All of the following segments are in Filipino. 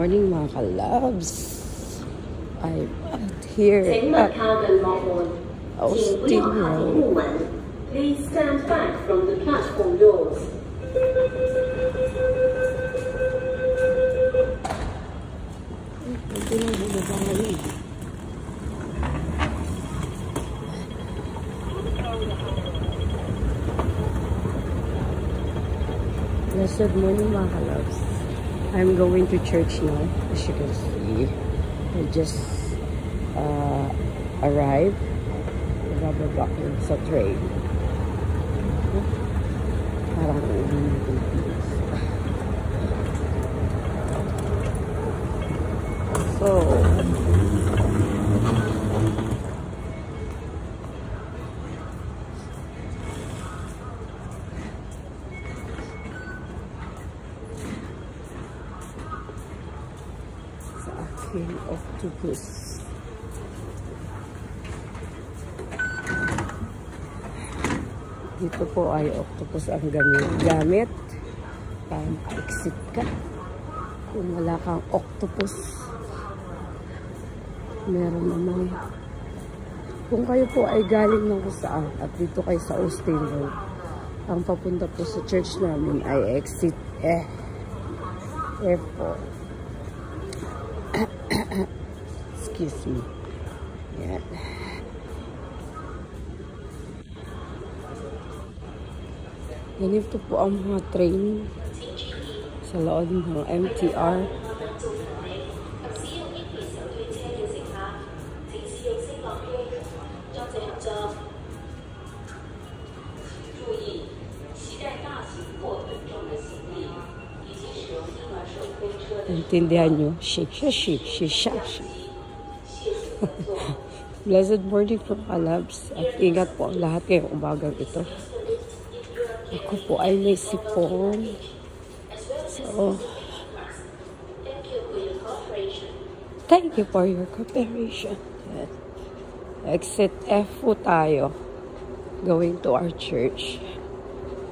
morning mga ka-loves. I'm out here at Austin Road. Please stand back from the platform doors. Blessed morning mga ka-loves. I'm going to church now. As you can see, I just arrived. Bababa ko sa train. Parang uwi ng Pilipinas. So, octopus. Dito po ay octopus ang gamit para maka-exit ka. Kung wala kang octopus, meron naman. Kung kayo po ay galing ng kusaan at dito kayo sa Austin Road, ang papunta po sa church namin ay exit F po. Excuse me. Yan. Ganito po ang mga train sa loob ng MTR. Intindihan nyo? Blessed morning po ka-loves. At ingat po ang lahat ngayong umagang ito. Ako po ay may sipon. So, thank you for your cooperation. Exit F po tayo. Going to our church.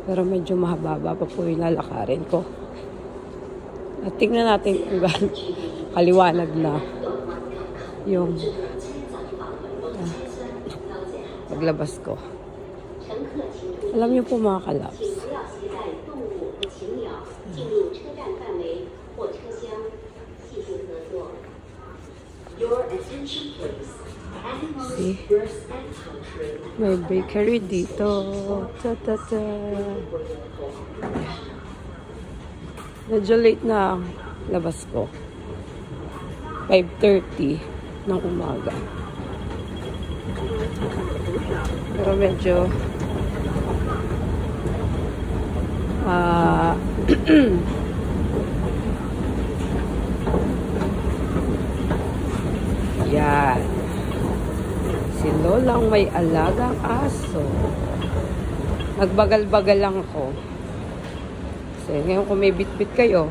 Pero medyo mahaba pa po yung lalakarin ko. At tingnan natin kung kaliwanag na yung paglabas ko. Alam niyo po mga ka-loves. See? May bakery dito. Ta-ta-ta. Medyo late na ang labas ko. 5:30 ng umaga. Pero medyo yan. Si Lolang may alagang aso. Nagbagal-bagal lang ako. Kasi ngayon kung may bit-bit kayo,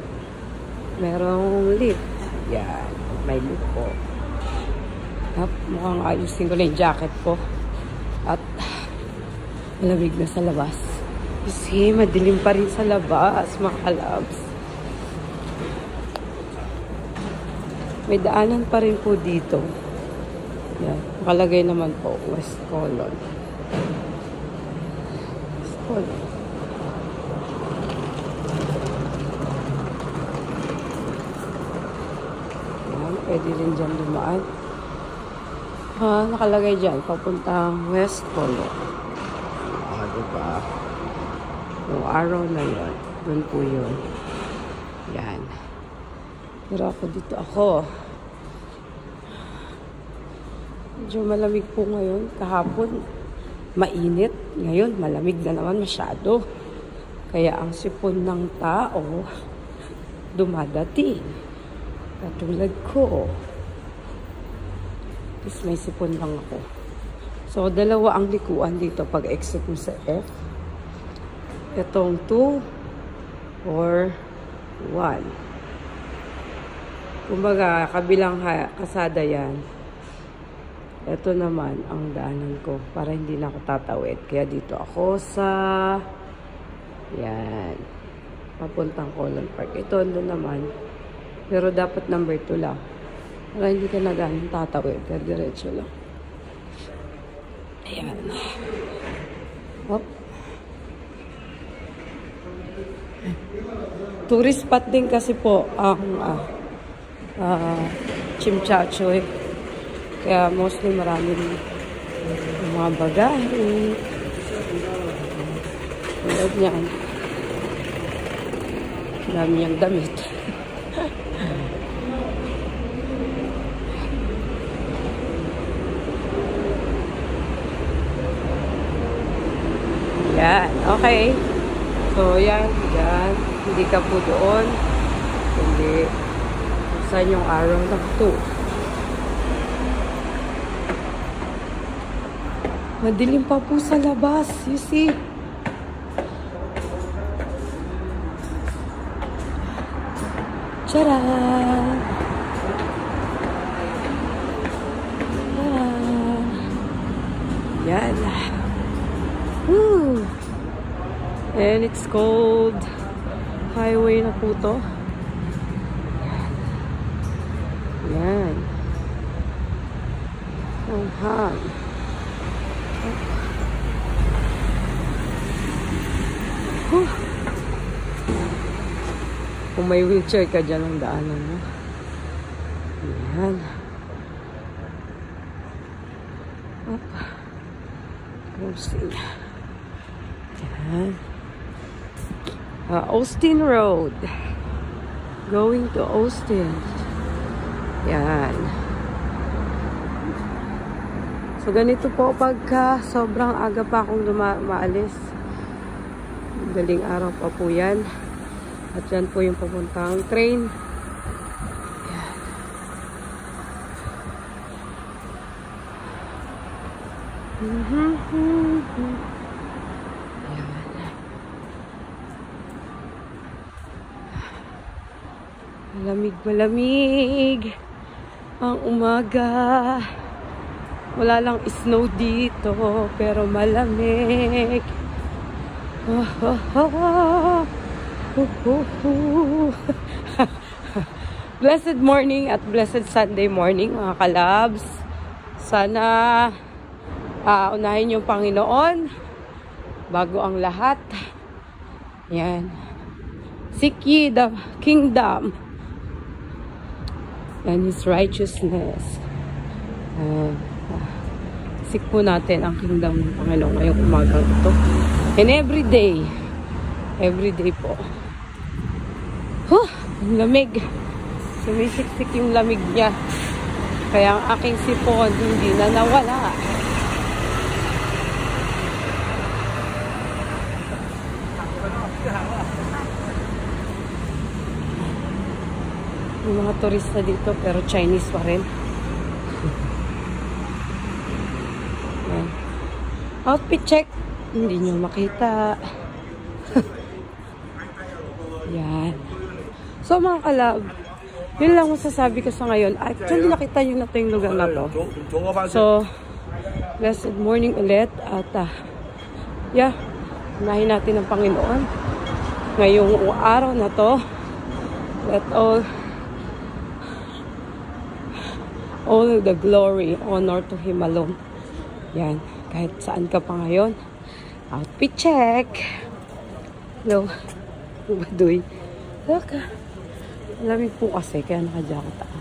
merong lift. Yan. May lift po. Mukhang ayusin ko na yung jacket ko. At malamig na sa labas. Kasi madilim pa rin sa labas, mga ka-loves. May daanan pa rin po dito. Yan. Nakalagay naman po, West Colon. West Colon. Yan. Pwede rin dyan dumaan. Nakalagay dyan, papuntang West Colon. Diba? Yung araw na yun, dun po yun. Yan. Pero ako dito ako. Medyo malamig po ngayon. Kahapon, mainit. Ngayon, malamig na naman masyado. Kaya ang sipon ng tao, dumadating. Katulad ko. Tapos may sipon lang ako. So, dalawa ang likuan dito pag exit mo sa F. Itong 2 or 1. Kumbaga, kabilang kasada yan. Ito naman ang daanan ko para hindi na ako tatawid. Kaya dito ako sa yan. Papuntang Colon Park. Ito doon naman Pero dapat number 2 lang. Para hindi ka na ganun tatawid. Kaya diretso lang. Ayan. Hop. Tourist spot din kasi po ang Chimchachoy. Kaya mostly maraming mga bagahe. Tulad niyan. Dami niyang damit. Yan. Okay. So, yan. Yan. Hindi ka po doon. Hindi. Saan yung araw na ito? Madilim pa po sa labas. You see? Tcharan! Yan. Woo! And it's called highway na po to. Yan. Aha. Kung may wheelchair ka dyan ang daanan mo. Yan. Up. Crossing. Yan. Austin Road. Going to Austin. Yan. So, ganito po pagka sobrang aga pa akong maalis. Daling araw pa po yan. At yan po yung papuntang train. Yan. Malamig ang umaga. Wala lang snow dito, pero malamig. Blessed morning at blessed Sunday morning, mga kalabs. Sana unahin yung Panginoon bago ang lahat. Yan. Seek ye the kingdom and His righteousness. Seek po natin ang kingdom ng Panginoon ngayong umagang ito. And every day po. Ang lamig. Sumisiksik yung lamig niya. Kaya ang aking sipon hindi na nawala. Yung mga turista dito pero Chinese pa rin. Outfit check. Hindi nyo makita. Yan. So mga kalab, yun lang masasabi ko sa ngayon. Actually nakita nyo na ito yung lugar na to. So, blessed morning ulit. At yeah, unahin natin ang Panginoon ngayong araw na to. Let all the glory, honor to Him alone. Yan. Kahit saan ka pa ngayon. Outfit check. Hello. Baduy. Look. Lamig po kasi, kaya naka-jacket ako.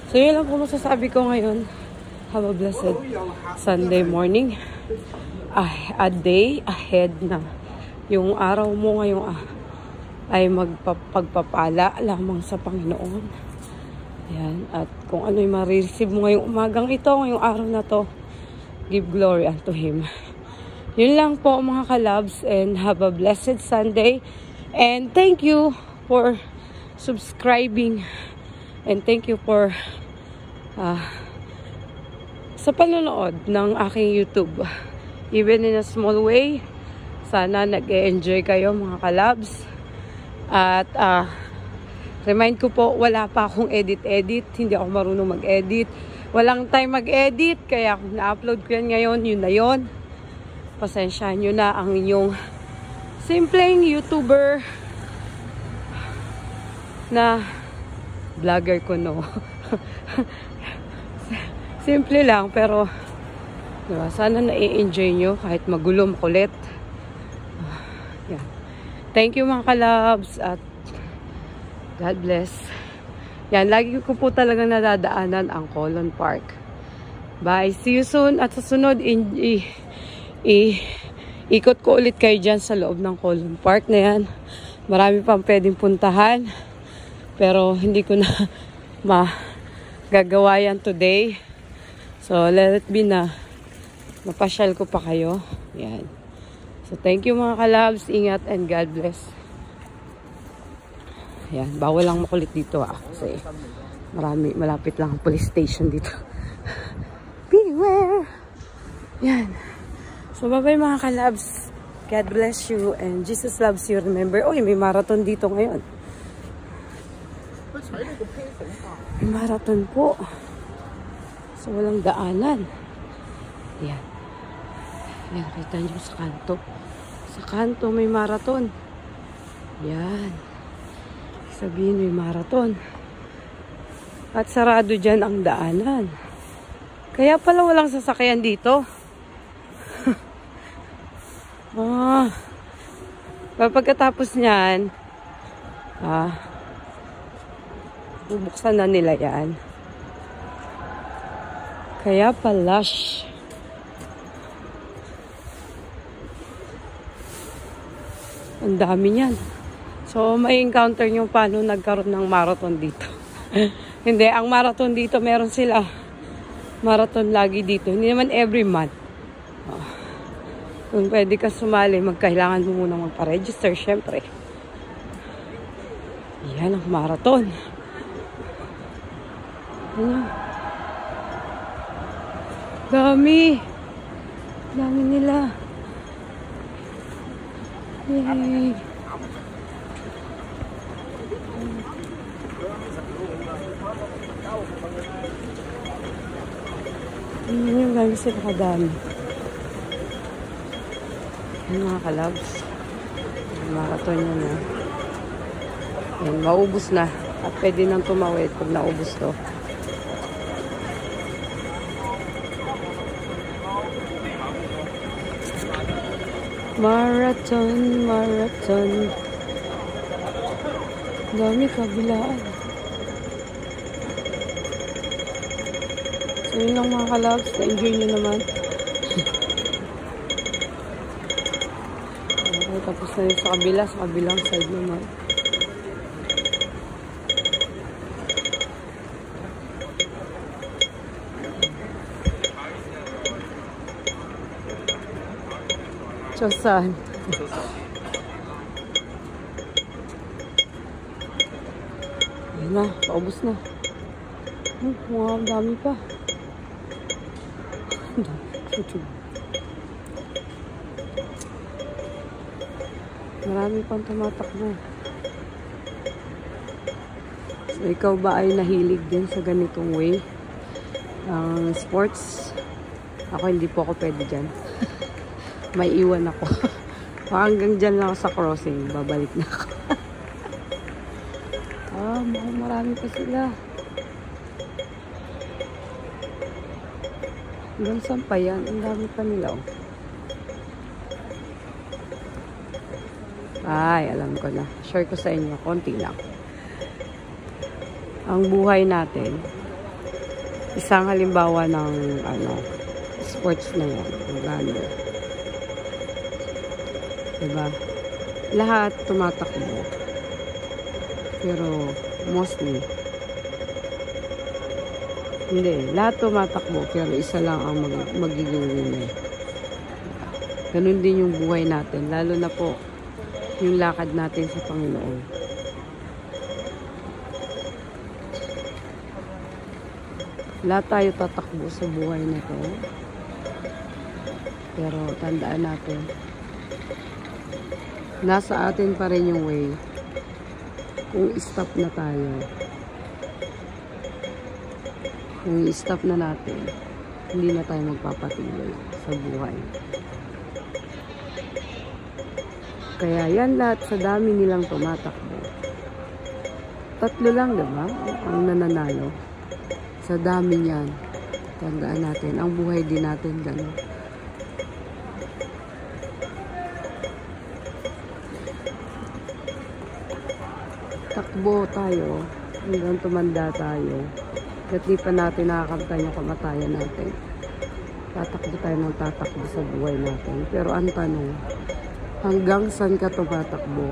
So, yun lang po masasabi ko ngayon. Have a blessed Sunday morning. A day ahead na. Yung araw mo ngayong ay magpagpapala lamang sa Panginoon. Yan. At kung ano yung marireceive mo ngayong umagang ito, ngayong araw na to, give glory unto Him. Yun lang po mga kalabs, and have a blessed Sunday. And thank you for subscribing, and thank you for sa panonood ng aking YouTube. Even in a small way, sana nag-e-enjoy kayo mga kalabs. At remind ko po, wala pa akong edit. Hindi ako marunong mag-edit. Walang time mag-edit, kaya kung na-upload ko yan ngayon, yun na yun. Pasensyahan nyo na ang inyong simpleng YouTuber na vlogger ko, no. Simple lang, pero diba, sana na-enjoy nyo kahit magulo, makulit. Yan. Thank you mga kalabs at God bless. Yan, lagi ko po talaga nadadaanan ang Colon Park. Bye. See you soon. At sa sunod, ikot ko ulit kayo dyan sa loob ng Colon Park na yan. Marami pang pwedeng puntahan. Pero hindi ko na magagawa yan today. So, let it be na mapasyal ko pa kayo. Yan. So, thank you mga kalabs. Ingat and God bless. Yan. Bawal lang makulit dito kasi malapit lang ang police station dito. Beware! Yan. So, bye-bye mga kalabs. God bless you and Jesus loves you. Remember, may marathon dito ngayon. May marathon po. So, walang daanan. Yan. Yan, kita nyo sa kanto. Sa kanto may marathon. Yan. Sabihin may marathon. At sarado dyan ang daanan. Kaya pala walang sasakyan dito. Pagkatapos niyan, bubuksan na nila yan. Kaya pala, ang dami niyan. So, may encounter nyo paano nagkaroon ng marathon dito. Hindi, ang marathon dito, meron sila. Marathon lagi dito. Hindi naman every month. Kung pwede ka sumali, magkailangan mo muna magpa-register, syempre. Yan ang marathon. Ayan. Dami. Dami nila. Yay. Ayan yung gano'n sila kadami. Ayan mga kalabs. Marathon yun na. Ayan, maubos na. At pwede nang tumawid pag naubos to. Marathon, marathon. Dami kabilaan. So yun lang mga kalabs. Na-enjoy nyo naman. Okay, tapos na yun sa kabila. Sa kabilang side naman. Chosan. Ayan na, paubos na. Wow, dami pa. Marami pang tumatakbo. So, ikaw ba ay nahilig din sa ganitong way? Sports? Ako hindi po ako pwede dyan. May iwan ako. Hanggang dyan lang ako sa crossing. Babalik na ako. Marami pa sila. Hanggang saan pa yan? Ang dami pa nila. Ay, alam ko na. Share ko sa inyo. Konti lang. Ang buhay natin, isang halimbawa ng sports na yan. Gano'n. Diba? Lahat tumatakbo. Pero, mostly, hindi. Lahat tumatakbo. Pero isa lang ang magiging winner. Ganun din yung buhay natin. Lalo na po, yung lakad natin sa Panginoon. Lahat tayo tatakbo sa buhay na to. Pero, tandaan natin, nasa atin pa rin yung way kung i-stop na tayo. Kung i-stop na natin, hindi na tayo magpapatuloy sa buhay. Kaya yan lahat sa dami nilang tumatakbo. Tatlo lang, diba? Ang nananalo. Sa dami niyan. Tandaan natin. Ang buhay din natin ganun. Takbo tayo. Hanggang tumanda tayo. At di pa natin nakakamtan yung kamatayan natin. Tatakbo tayo ng tatakbo sa buhay natin. Pero ang tanong, hanggang saan ka tumatakbo?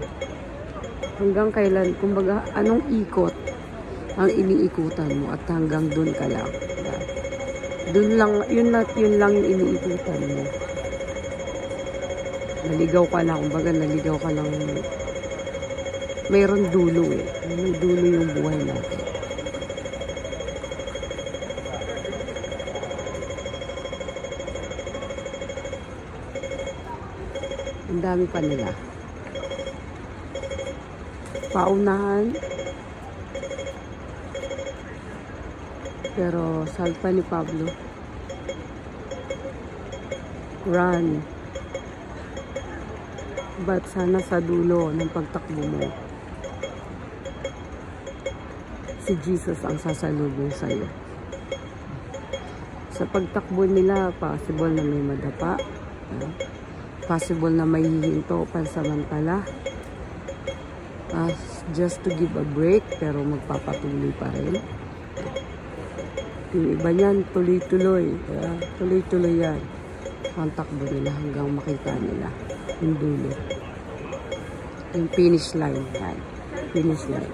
Hanggang kailan? Kumbaga, anong ikot ang iniikutan mo at hanggang dun ka lang? Dun lang, yun lang yung iniikutan mo. Naligaw ka lang, kumbaga naligaw ka lang. Mayroon dulo eh. May dulo yung buhay natin. Ang dami pa nila. Paunahan. Pero salpa ni Pablo. Run. But sana sa dulo ng pagtakbo mo, si Jesus ang sasalubong sa'yo. Sa pagtakbo nila, possible na may madapa. Possible na may hihinto pansamantala. Just to give a break, pero magpapatuloy pa rin. Yung iba niyan, tuloy-tuloy. Tuloy-tuloy yan. Ang takbo nila hanggang makita nila yung dulo. Yung finish line. Yan. Finish line.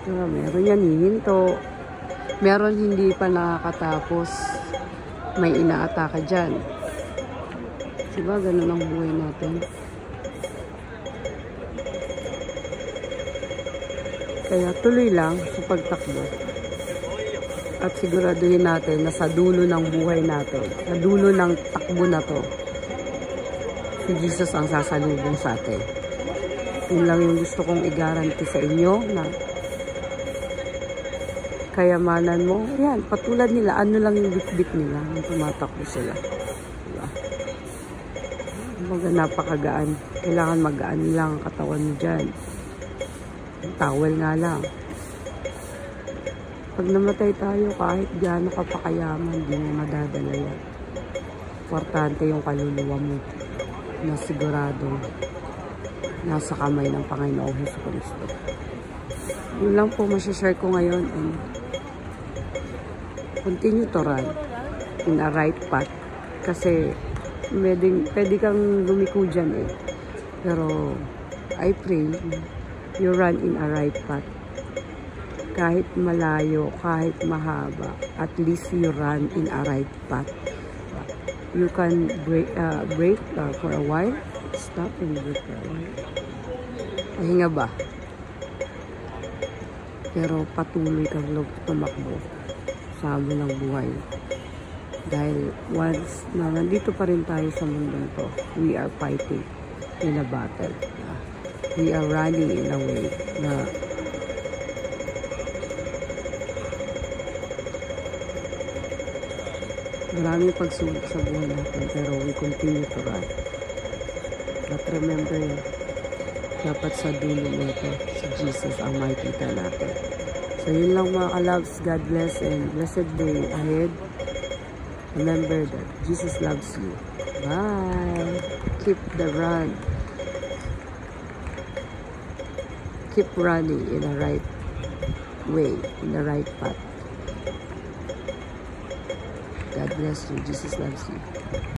So, meron yan hihinto. Meron hindi pa nakakatapos. May inaataka dyan. Diba, ganun ang buhay natin. Kaya tuloy lang sa pagtakbo. At siguraduhin natin na sa dulo ng buhay natin, sa dulo ng takbo na to, si Jesus ang sasalubong sa atin. Yun lang yung gusto kong i-guarantee sa inyo na kayamanan mo, yan, patulad nila, ano lang yung bit-bit nila, yung tumatakbo sila. Diba? Kumbaga napakagaan. Kailangan magaan lang ang katawan mo dyan. Towel nga lang. Pag namatay tayo, kahit gaano ka pa kayaman, di mo madadala yan. Importante yung kaluluwa mo na sigurado nasa kamay ng Panginoong Jesucristo. Yun lang po masashare ko ngayon, and continue to run in a right path. Kasi pwede kang lumiko dyan eh. Pero I pray you run in a right path. Kahit malayo, kahit mahaba, at least you run in a right path. You can break for a while, stop and break for a while. Pahinga ba? Pero patuloy kang tumakbo sa hamon ng buhay. Dahil once na nandito pa rin tayo sa mundong to, we are fighting in a battle. We are running in a way na maraming pagsubok sa buhay natin, pero we continue to run. But remember, dapat sa dulo nito, si Jesus ang makikita natin. So yun lang mga ka-loves. God bless and blessed day ahead. Remember that Jesus loves you. Bye! Keep the run. Keep running in the right way, in the right path. God bless you. Jesus loves you.